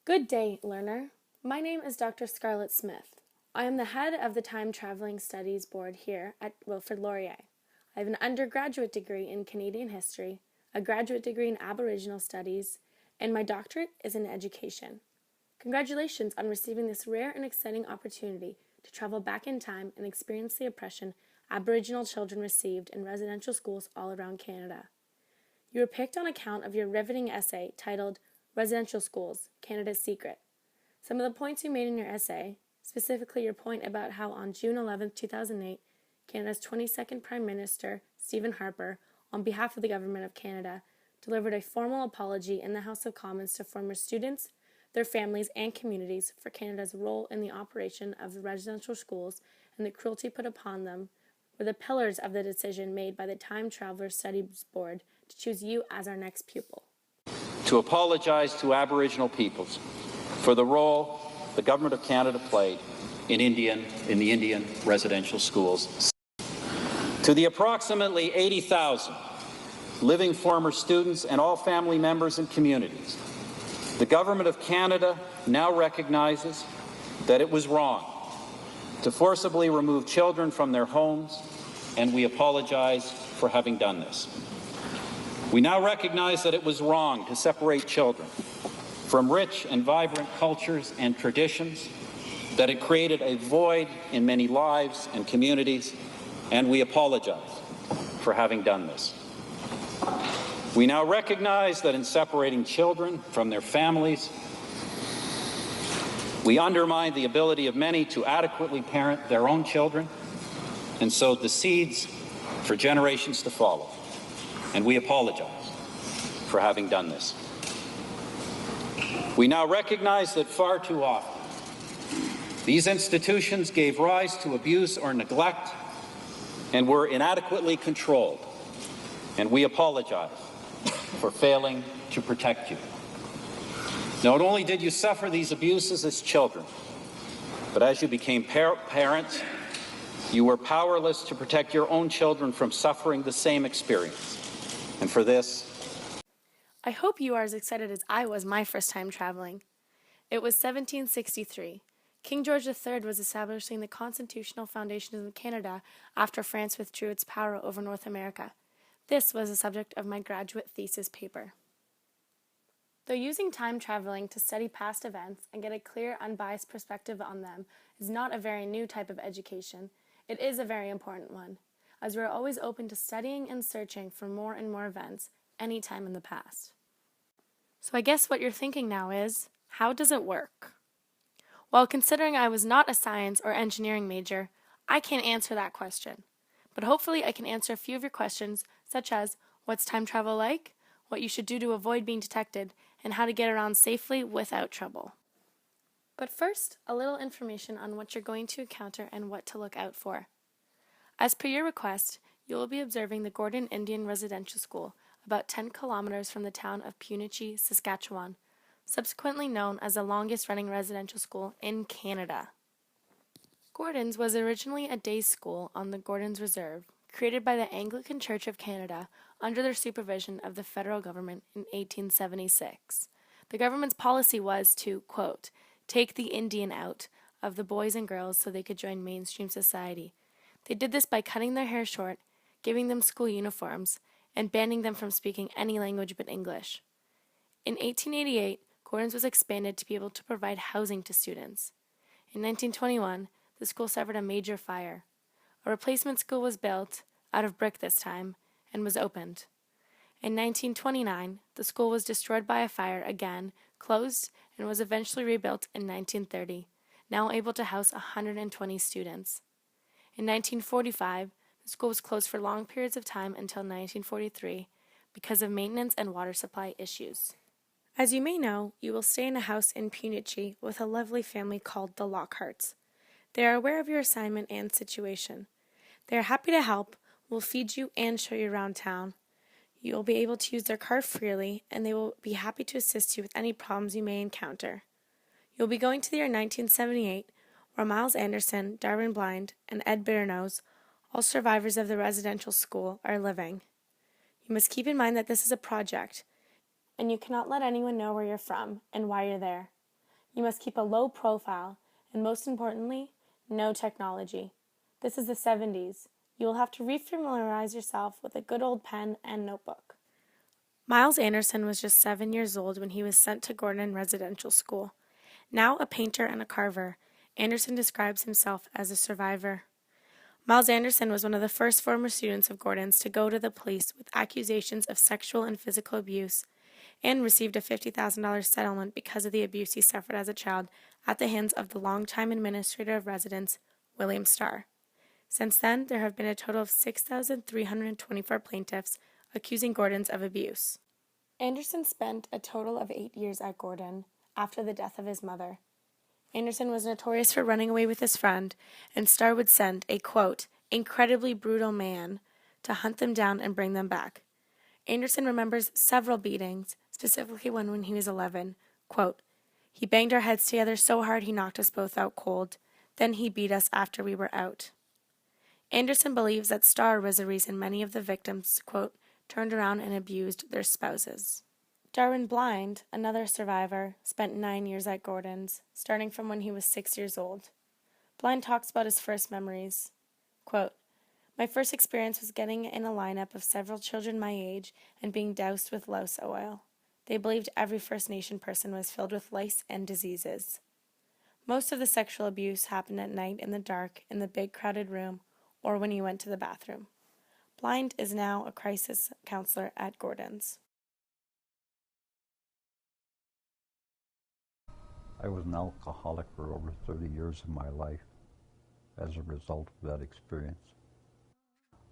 Good day, learner. My name is Dr. Scarlett Smith. I am the head of the Time Traveling Studies Board here at Wilfrid Laurier. I have an undergraduate degree in Canadian history, a graduate degree in Aboriginal studies, and my doctorate is in education. Congratulations on receiving this rare and exciting opportunity to travel back in time and experience the oppression Aboriginal children received in residential schools all around Canada. You were picked on account of your riveting essay titled Residential Schools, Canada's Secret. Some of the points you made in your essay, specifically your point about how on June 11, 2008, Canada's 22nd Prime Minister, Stephen Harper, on behalf of the Government of Canada, delivered a formal apology in the House of Commons to former students, their families, and communities for Canada's role in the operation of the residential schools and the cruelty put upon them, were the pillars of the decision made by the Time Traveler Studies Board to choose you as our next pupil. To apologize to Aboriginal peoples for the role the Government of Canada played in the Indian residential schools. To the approximately 80,000 living former students and all family members and communities, the Government of Canada now recognizes that it was wrong to forcibly remove children from their homes, and we apologize for having done this. We now recognize that it was wrong to separate children from rich and vibrant cultures and traditions, that it created a void in many lives and communities, and we apologize for having done this. We now recognize that in separating children from their families, we undermine the ability of many to adequately parent their own children and sow the seeds for generations to follow. And we apologize for having done this. We now recognize that far too often these institutions gave rise to abuse or neglect and were inadequately controlled. And we apologize for failing to protect you. Not only did you suffer these abuses as children, but as you became parents, you were powerless to protect your own children from suffering the same experience. And for this, I hope you are as excited as I was my first time traveling. It was 1763. King George III was establishing the constitutional foundations of Canada after France withdrew its power over North America. This was the subject of my graduate thesis paper. Though using time traveling to study past events and get a clear, unbiased perspective on them is not a very new type of education, it is a very important one, as we are always open to studying and searching for more and more events any time in the past. So I guess what you're thinking now is, how does it work? Well, considering I was not a science or engineering major, I can't answer that question. But hopefully I can answer a few of your questions, such as, what's time travel like? What you should do to avoid being detected, and how to get around safely without trouble. But first, a little information on what you're going to encounter and what to look out for. As per your request, you will be observing the Gordon Indian Residential School, about 10 kilometers from the town of Punitchy, Saskatchewan, subsequently known as the longest-running residential school in Canada. Gordon's was originally a day school on the Gordon's Reserve, created by the Anglican Church of Canada under the supervision of the federal government in 1876. The government's policy was to, quote, take the Indian out of the boys and girls so they could join mainstream society. They did this by cutting their hair short, giving them school uniforms, and banning them from speaking any language but English. In 1888, Gordon's was expanded to be able to provide housing to students. In 1921, the school suffered a major fire. A replacement school was built, out of brick this time, and was opened. In 1929, the school was destroyed by a fire again, closed, and was eventually rebuilt in 1930, now able to house 120 students. In 1945, the school was closed for long periods of time until 1943 because of maintenance and water supply issues. As you may know, you will stay in a house in Punitchy with a lovely family called the Lockharts. They are aware of your assignment and situation. They are happy to help, will feed you and show you around town. You will be able to use their car freely, and they will be happy to assist you with any problems you may encounter. You will be going to the year 1978, where Miles Anderson, Darwin Blind, and Ed Bitternoes, all survivors of the residential school, are living. You must keep in mind that this is a project, and you cannot let anyone know where you're from and why you're there. You must keep a low profile, and most importantly, no technology. This is the 70s. You will have to refamiliarize yourself with a good old pen and notebook. Miles Anderson was just 7 years old when he was sent to Gordon Residential School. Now a painter and a carver, Anderson describes himself as a survivor. Miles Anderson was one of the first former students of Gordon's to go to the police with accusations of sexual and physical abuse, and received a $50,000 settlement because of the abuse he suffered as a child at the hands of the longtime administrator of residence, William Starr. Since then, there have been a total of 6,324 plaintiffs accusing Gordon's of abuse. Anderson spent a total of 8 years at Gordon after the death of his mother. Anderson was notorious for running away with his friend, and Starr would send a, quote, incredibly brutal man to hunt them down and bring them back. Anderson remembers several beatings, specifically one when he was 11. Quote, he banged our heads together so hard he knocked us both out cold. Then he beat us after we were out. Anderson believes that Starr was the reason many of the victims, quote, turned around and abused their spouses. Darwin Blind, another survivor, spent 9 years at Gordon's, starting from when he was 6 years old. Blind talks about his first memories. Quote, my first experience was getting in a lineup of several children my age and being doused with louse oil. They believed every First Nation person was filled with lice and diseases. Most of the sexual abuse happened at night in the dark in the big crowded room or when you went to the bathroom. Blind is now a crisis counselor at Gordon's. I was an alcoholic for over 30 years of my life as a result of that experience.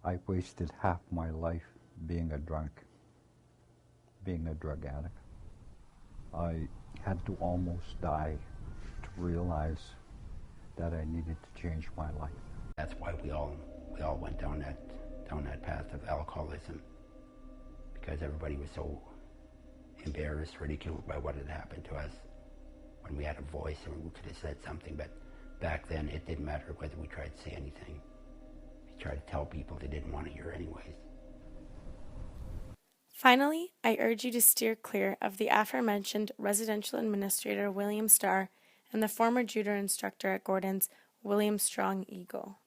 I wasted half my life being a drunk, being a drug addict. I had to almost die to realize that I needed to change my life. That's why we all went down that path of alcoholism, because everybody was so embarrassed, ridiculed by what had happened to us. When we had a voice and we could have said something, but back then it didn't matter whether we tried to say anything. We tried to tell people they didn't want to hear anyways. Finally, I urge you to steer clear of the aforementioned residential administrator William Starr and the former judo instructor at Gordon's, William Strong Eagle.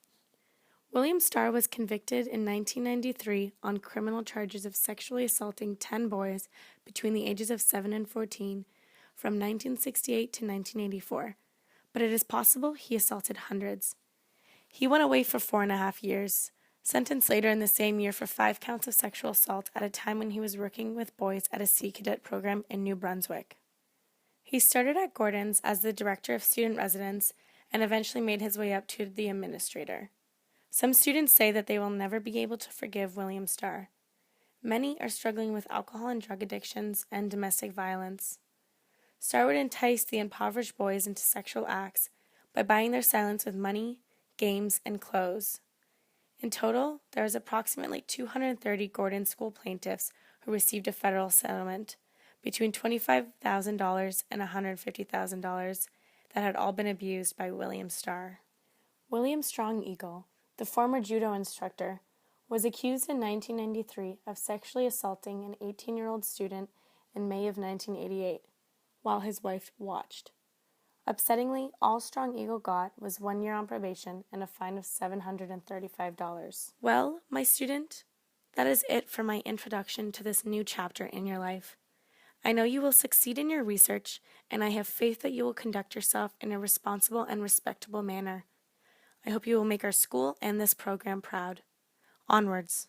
William Starr was convicted in 1993 on criminal charges of sexually assaulting 10 boys between the ages of 7 and 14 from 1968 to 1984, but it is possible he assaulted hundreds. He went away for 4.5 years, sentenced later in the same year for 5 counts of sexual assault at a time when he was working with boys at a Sea Cadet program in New Brunswick. He started at Gordon's as the director of student residence and eventually made his way up to the administrator. Some students say that they will never be able to forgive William Starr. Many are struggling with alcohol and drug addictions and domestic violence. Starr would entice the impoverished boys into sexual acts by buying their silence with money, games, and clothes. In total, there was approximately 230 Gordon School plaintiffs who received a federal settlement, between $25,000 and $150,000, that had all been abused by William Starr. William Strong Eagle, the former judo instructor, was accused in 1993 of sexually assaulting an 18-year-old student in May of 1988, while his wife watched. Upsettingly, all Strong Eagle got was 1 year on probation and a fine of $735. Well, my student, that is it for my introduction to this new chapter in your life. I know you will succeed in your research, and I have faith that you will conduct yourself in a responsible and respectable manner. I hope you will make our school and this program proud. Onwards.